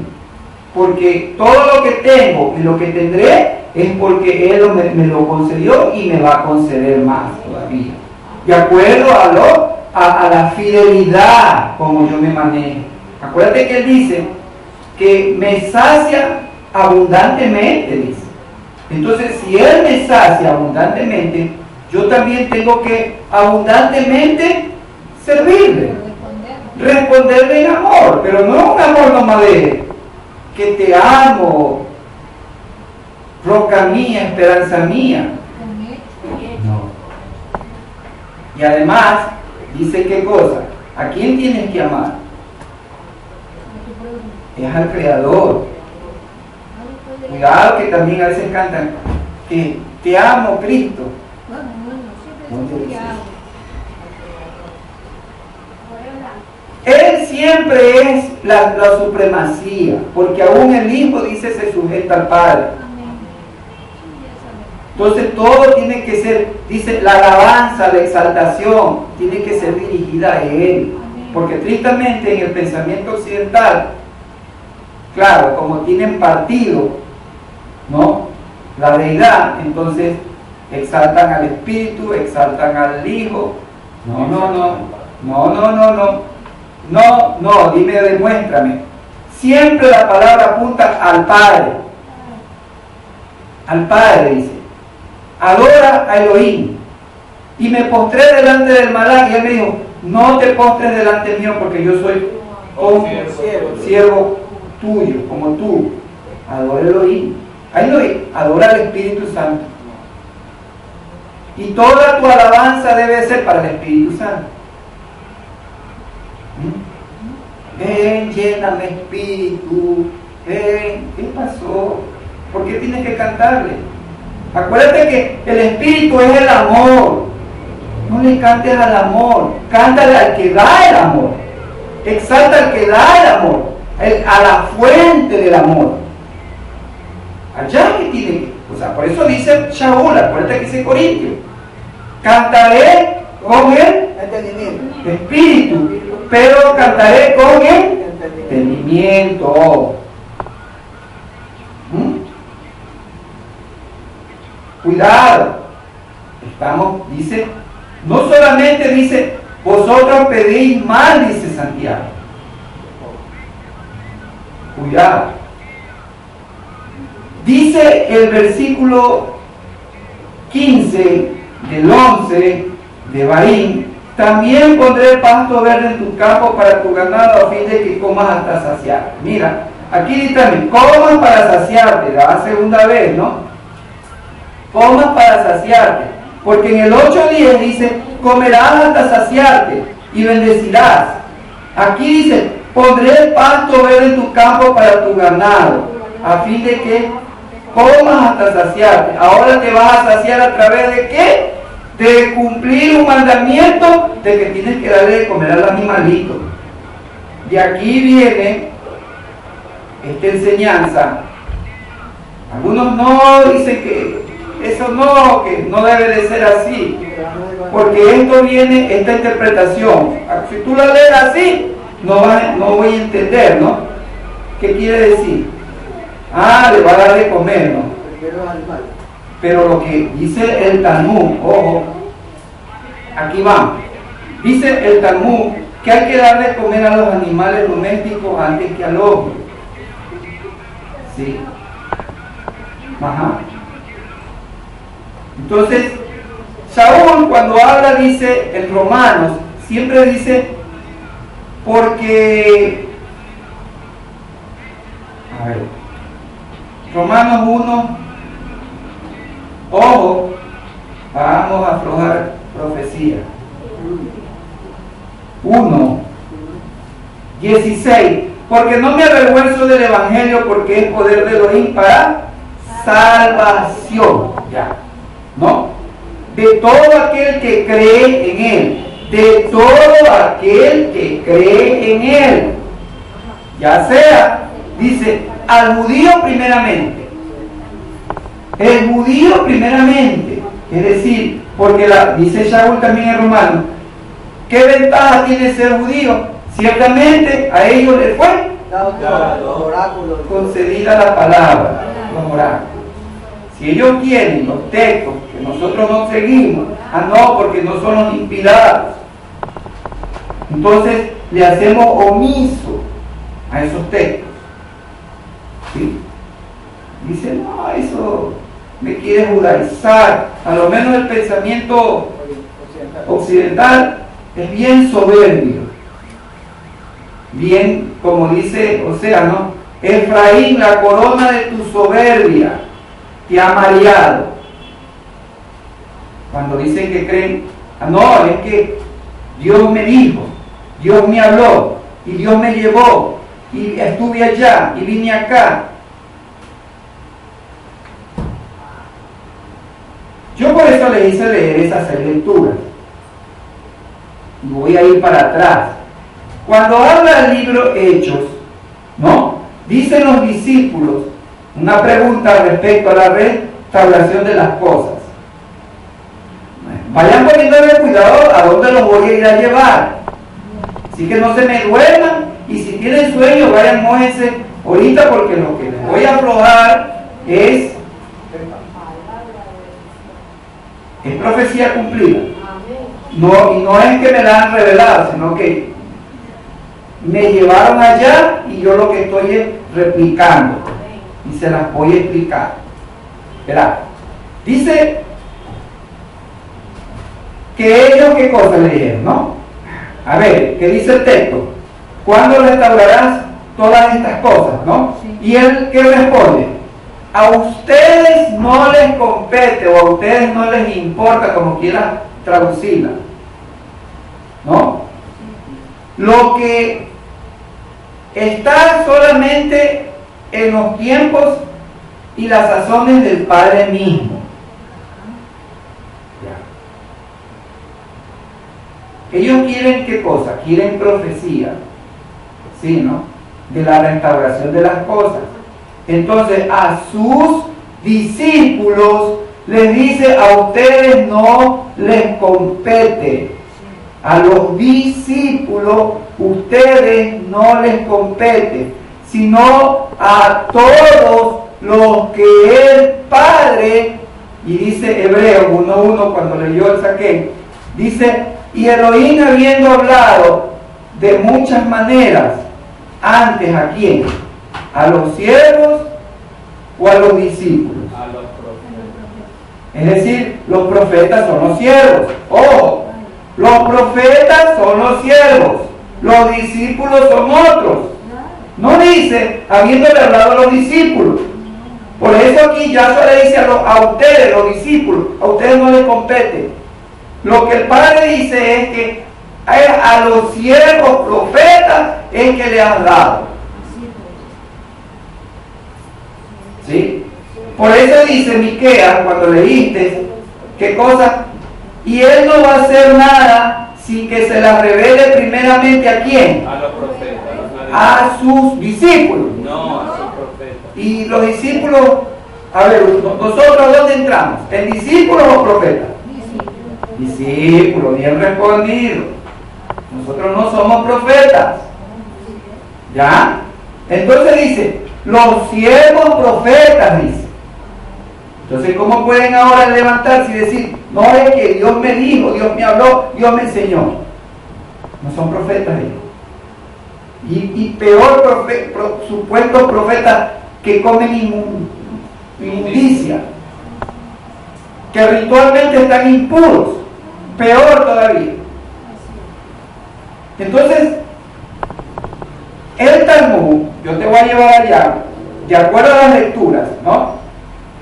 Porque todo lo que tengo y lo que tendré es porque Él me lo concedió y me va a conceder más todavía. De acuerdo a la fidelidad como yo me manejo. Acuérdate que Él dice que me sacia abundantemente, dice. Entonces, si Él me sacia abundantemente, yo también tengo que abundantemente servirle, responderle en amor, pero no un amor nomás de que te amo, roca mía, esperanza mía. No. Y además, dice qué cosa, ¿a quién tienes que amar? Es al Creador. Cuidado que también a veces cantan que te amo, Cristo. ¿Dónde dice eso? Él siempre es la supremacía, porque aún el Hijo, dice, se sujeta al Padre. Entonces todo tiene que ser, dice, la alabanza, la exaltación, tiene que ser dirigida a Él. Porque tristemente en el pensamiento occidental, claro, como tienen partido, ¿no?, la deidad, entonces exaltan al Espíritu, exaltan al Hijo. No, dime, demuéstrame. Siempre la palabra apunta al Padre. Al Padre, dice. Adora a Elohim. Y me postré delante del Malak, y él me dijo, no te postres delante mío, porque yo soy un siervo tuyo, como tú. Adora a Elohim. Ahí lo dice, adora al Espíritu Santo. Y toda tu alabanza debe ser para el Espíritu Santo. Ven, lléname, Espíritu. Ven, ¿qué pasó? ¿Por qué tienes que cantarle? Acuérdate que el Espíritu es el amor. No le cantes al amor, cántale al que da el amor. Exalta al que da el amor, a la fuente del amor. Allá que tiene, o sea, por eso dice Shaul, acuérdate que dice Corintio, cantaré con el Espíritu, pero cantaré con el entendimiento. Cuidado, estamos, dice, no solamente dice, vosotros pedís mal, dice Santiago. Cuidado. Dice el versículo 15 del 11 de Barín, también pondré pasto verde en tu campo para tu ganado a fin de que comas hasta saciarte. Mira, aquí dice también, comas para saciarte, la segunda vez, ¿no? Comas para saciarte, porque en el 8:10 dice, comerás hasta saciarte y bendecirás. Aquí dice, pondré pasto verde en tu campo para tu ganado, a fin de que comas hasta saciarte. Ahora te vas a saciar a través de ¿qué? De cumplir un mandamiento de que tienes que darle de comer al animalito. Y aquí viene esta enseñanza. Algunos no dicen que eso no, que no debe de ser así, porque esto viene, esta interpretación, si tú la lees así, no voy a entender, ¿no? ¿Qué quiere decir? Le va a dar de comer, ¿no? Pero lo que dice el Talmud, ojo, aquí vamos, dice el Talmud que hay que dar de comer a los animales domésticos antes que al hombre. ¿Sí? Ajá. Entonces, Saúl cuando habla, dice en Romanos, siempre dice, porque, a ver, Romanos 1, Ojo, vamos a aflojar profecía. 1:16. Porque no me avergüenzo del Evangelio, porque es poder de Elohim para salvación. Ya, ¿no? De todo aquel que cree en Él. De todo aquel que cree en Él. Ya sea, dice, al judío primeramente. El judío primeramente. Es decir, porque dice Shaul también en Romanos, ¿qué ventaja tiene ser judío? Ciertamente a ellos les fue concedida la palabra, los oráculos. Si ellos quieren los textos que nosotros no seguimos, no, porque no son los inspirados, entonces le hacemos omiso a esos textos. ¿Sí? Dice, no, eso me quiere judaizar. A lo menos el pensamiento occidental es bien soberbio. Bien, como dice Osea, ¿no? Efraín, la corona de tu soberbia te ha mareado. Cuando dicen que creen, no, es que Dios me dijo, Dios me habló, y Dios me llevó, y estuve allá, y vine acá. Yo por eso le hice leer esas lecturas. Y voy a ir para atrás. Cuando habla el libro Hechos, ¿no? Dicen los discípulos una pregunta respecto a la restauración de las cosas. Vayan poniéndole cuidado a dónde los voy a ir a llevar. Así que no se me duerman, y si tienen sueño, vayan, mójense ahorita, porque lo que les voy a aflojar es profecía cumplida. No, y no es que me la han revelado, sino que me llevaron allá y yo lo que estoy es replicando. Y se las voy a explicar. Verá, dice que ellos, ¿qué cosa leyeron, no? A ver, ¿qué dice el texto? ¿Cuándo restaurarás todas estas cosas, no? Y él, ¿qué responde? A ustedes no les compete, o a ustedes no les importa, como quieran traducirla, ¿no? Lo que está solamente en los tiempos y las sazones del Padre mismo. Ya. Ellos quieren, ¿qué cosa? Quieren profecía, ¿sí, no? De la restauración de las cosas. Entonces a sus discípulos les dice, a ustedes no les compete. A los discípulos ustedes no les compete, sino a todos los que el Padre, y dice Hebreos 1:1 cuando leyó el saqué, dice, y Elohim habiendo hablado de muchas maneras, antes ¿a quién? ¿A los siervos o a los discípulos? A los profetas. Es decir, los profetas son los siervos. Ojo, los profetas son los siervos, los discípulos son otros. No dice, habiéndole hablado a los discípulos. Por eso aquí ya se le dice a ustedes, los discípulos, a ustedes no les compete. Lo que el Padre dice es que a los siervos profetas es que le han dado. ¿Sí? Por eso dice Miqueas, cuando leíste, ¿qué cosa? Y él no va a hacer nada sin que se la revele primeramente ¿a quién? A los profetas. A sus discípulos. No, a sus profetas. Y los discípulos, a ver, ¿nosotros dónde entramos? ¿En discípulos o profetas? Discípulos, bien respondido. Nosotros no somos profetas. ¿Ya? Entonces dice, los siervos profetas, dice. Entonces, ¿cómo pueden ahora levantarse y decir, no es que Dios me dijo, Dios me habló, Dios me enseñó? No son profetas ellos. Y peor supuestos profetas que comen inmundicia, que ritualmente están impuros, peor todavía. Entonces, el Talmud, yo te voy a llevar allá, de acuerdo a las lecturas, ¿no?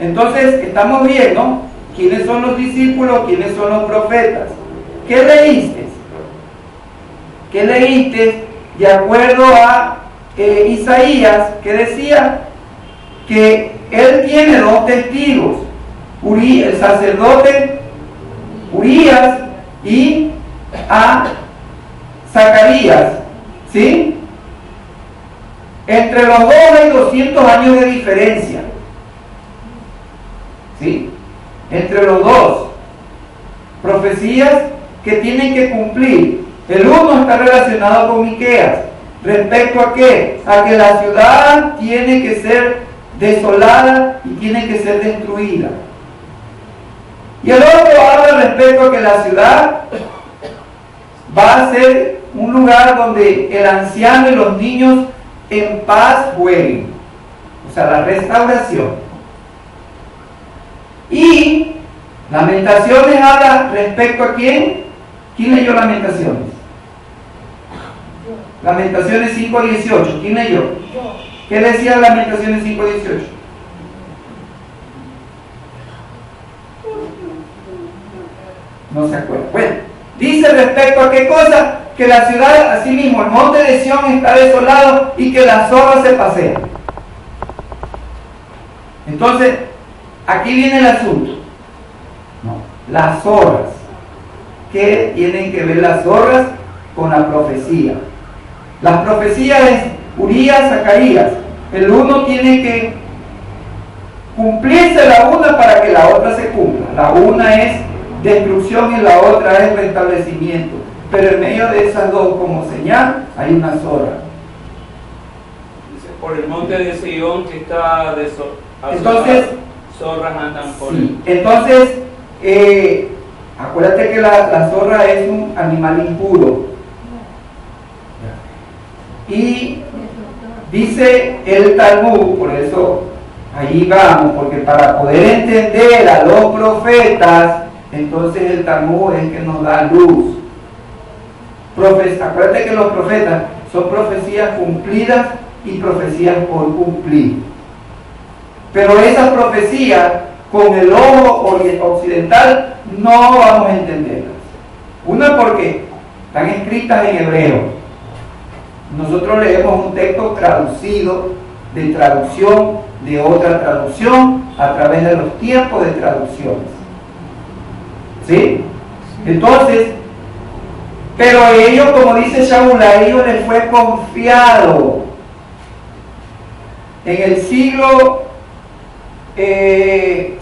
Entonces, estamos viendo quiénes son los discípulos, quiénes son los profetas. ¿Qué leíste? ¿Qué leíste de acuerdo a Isaías, que decía que él tiene dos testigos, el sacerdote Urías y a Zacarías, ¿sí? Entre los dos hay 200 años de diferencia, ¿sí? Entre los dos, profecías que tienen que cumplir. El uno está relacionado con Miqueas. ¿Respecto a qué? A que la ciudad tiene que ser desolada y tiene que ser destruida. Y el otro habla respecto a que la ciudad va a ser un lugar donde el anciano y los niños en paz jueguen. O sea, la restauración. Y Lamentaciones habla respecto a quién. ¿Quién leyó Lamentaciones? Lamentaciones 5:18. ¿Quién leyó? ¿Qué decía Lamentaciones 5:18? No se acuerda. Bueno, dice respecto a qué cosa, que la ciudad, así mismo, el monte de Sión está desolado y que las zorras se pasean. Entonces, aquí viene el asunto. No, las zorras. ¿Qué tienen que ver las zorras con la profecía? Las profecías es Urías, Zacarías. El uno tiene que cumplirse la una para que la otra se cumpla. La una es destrucción y la otra es restablecimiento. Pero en medio de esas dos, como señal, hay una zorra. Dice, por el monte de Sion que está desolado. Entonces, zorras andan por sí. Entonces, acuérdate que la zorra es un animal impuro. Y dice el Talmud, por eso ahí vamos, porque para poder entender a los profetas, entonces el Talmud es que nos da luz. Acuérdate que los profetas son profecías cumplidas y profecías por cumplir. Pero esas profecías, con el ojo occidental, no vamos a entenderlas. Una, porque están escritas en hebreo. Nosotros leemos un texto traducido, de traducción, de otra traducción, a través de los tiempos de traducciones. ¿Sí? Entonces, pero ellos, como dice Shaul, a ellos les fue confiado. En el siglo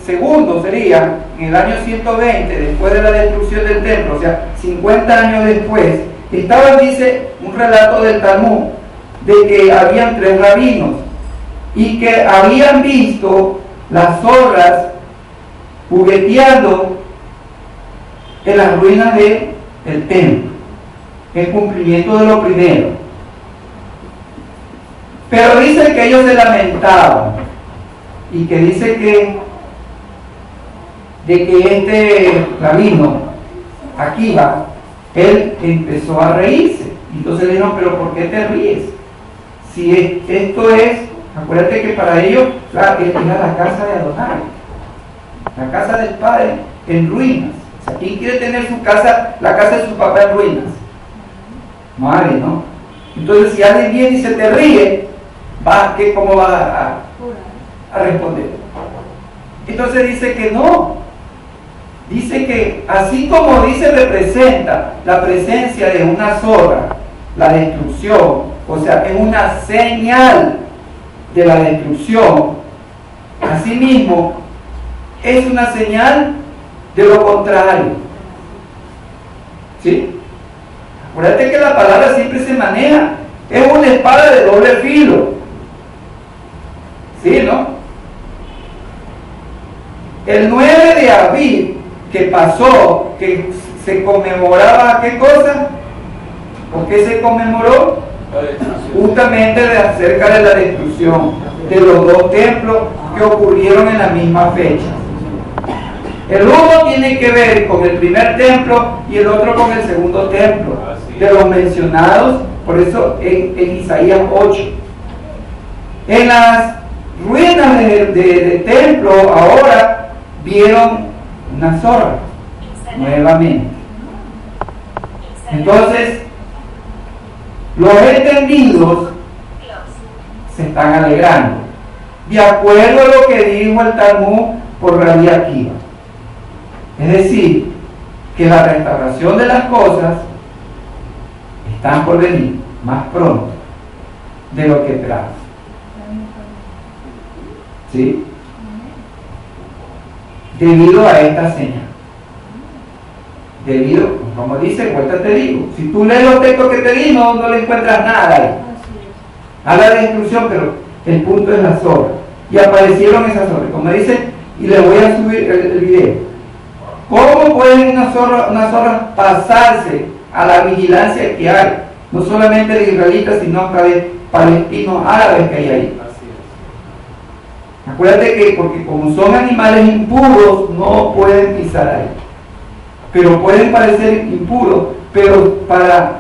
segundo sería, en el año 120, después de la destrucción del templo, o sea, 50 años después, estaba, dice, un relato del Talmud, de que habían 3 rabinos, y que habían visto las zorras jugueteando en las ruinas del templo, en cumplimiento de lo primero. Pero dice que ellos se lamentaban, y que dice que este rabino, Akiva, él empezó a reírse. Entonces le dijeron, pero ¿por qué te ríes? Si esto es, acuérdate que para ellos era la casa de Adonai, la casa del Padre en ruinas. O sea, ¿quién quiere tener su casa, la casa de su papá en ruinas? Madre, ¿no? Entonces, si alguien viene y se te ríe, ¿cómo vas a responder? Entonces dice que no. Dice que así como dice representa la presencia de una zorra, la destrucción, o sea, es una señal de la destrucción, asimismo es una señal de lo contrario. ¿Sí? Acuérdate que la palabra siempre se maneja, es una espada de doble filo. ¿Sí, no? El 9 de abril que pasó, que se conmemoraba, ¿qué cosa? ¿Por qué se conmemoró? Justamente acerca de la destrucción de los 2 templos que ocurrieron en la misma fecha. El uno tiene que ver con el primer templo y el otro con el segundo templo, de los mencionados, por eso en Isaías 8. En las ruinas del templo ahora vieron una zorra, nuevamente. Entonces, los entendidos se están alegrando, de acuerdo a lo que dijo el Talmud por Rabbi Akiva. Es decir, que la restauración de las cosas están por venir más pronto de lo que esperamos. ¿Sí? Debido a esta señal. Debido, como dice, vuelta te digo, si tú lees los textos que te di, no le encuentras nada ahí. Habla de destrucción, pero el punto es la zorra. Y aparecieron esas zorras. Como dice, y les voy a subir el video. ¿Cómo pueden una zorra pasarse a la vigilancia que hay? No solamente de israelitas, sino hasta de palestinos árabes que hay ahí. Acuérdate que porque como son animales impuros, no pueden pisar ahí. Pero pueden parecer impuros, pero para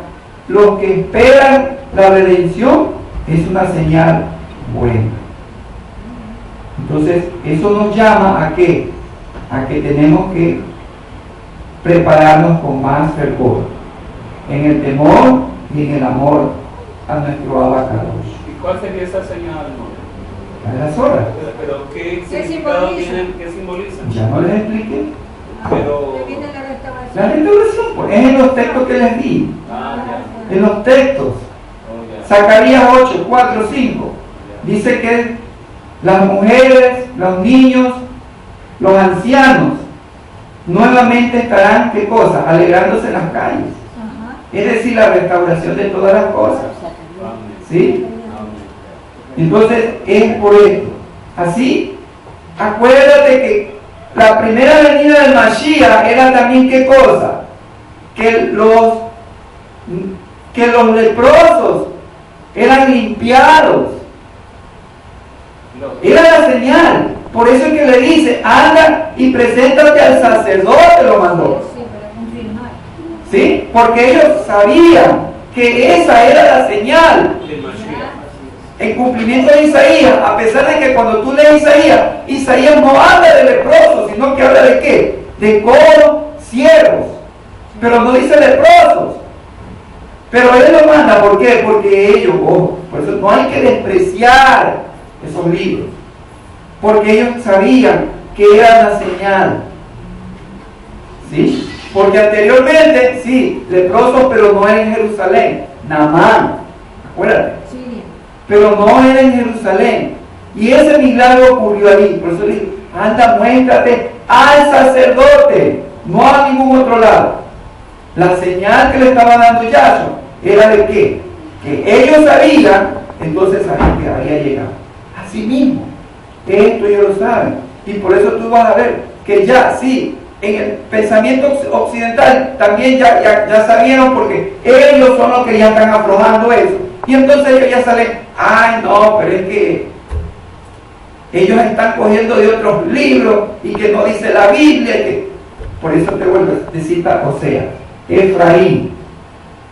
los que esperan la redención es una señal buena. Entonces, eso nos llama a ¿qué? A que tenemos que prepararnos con más fervor, en el temor y en el amor a nuestro Abacados. ¿Y cuál sería esa señal, hermano? A las horas. Pero ¿qué significado tienen? ¿Qué simbolizan? Ya no les expliqué. Pero La restauración, pues, es en los textos que les di. En los textos. Zacarías 8, 4, 5. Dice que las mujeres, los niños, los ancianos, nuevamente estarán, ¿qué cosa? Alegrándose en las calles. Es decir, la restauración de todas las cosas. ¿Sí? Entonces, es por esto. Así, acuérdate que la primera venida del Mashiach era también, ¿qué cosa? Que los leprosos eran limpiados. Era la señal. Por eso es que le dice, anda y preséntate al sacerdote, lo mandó. ¿Sí? Porque ellos sabían que esa era la señal. En cumplimiento de Isaías, a pesar de que cuando tú lees Isaías no habla de leprosos, sino que habla de ¿qué? De siervos. Pero no dice leprosos. Pero él lo manda, ¿por qué? Porque ellos, por eso no hay que despreciar esos libros. Porque ellos sabían que era la señal. ¿Sí? Porque anteriormente, sí, leprosos, pero no era en Jerusalén. Naamán, acuérdate. Pero no era en Jerusalén. Y ese milagro ocurrió allí. Por eso le digo, anda, muéstrate al sacerdote, no a ningún otro lado. La señal que le estaba dando Yahshua era de qué? Que ellos sabían, entonces sabían que había llegado. Así mismo, esto ellos lo saben. Y por eso tú vas a ver que ya, sí, en el pensamiento occidental también ya sabieron, porque ellos son los que ya están aflojando eso. Y entonces ellos ya salen, ay no, pero es que ellos están cogiendo de otros libros y que no dice la Biblia. Por eso te vuelvo a decir, o sea, Efraín,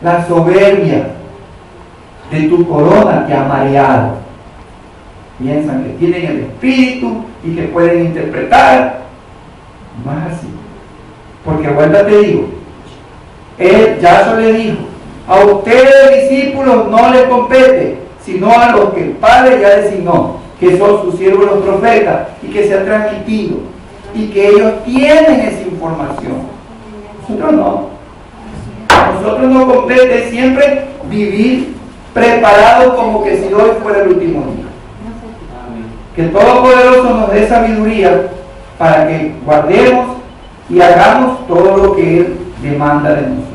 la soberbia de tu corona te ha mareado. Piensan que tienen el espíritu y que pueden interpretar. No es así. Porque vuelta te digo, él ya se le dijo, a ustedes discípulos no les compete, sino a los que el Padre ya designó, que son sus siervos los profetas, y que se ha transmitido, y que ellos tienen esa información. Nosotros no. Nosotros nos compete siempre vivir preparados como que si hoy fuera el último día. Que el Todopoderoso nos dé sabiduría para que guardemos y hagamos todo lo que Él demanda de nosotros.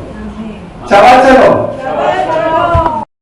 Shabbat Shalom.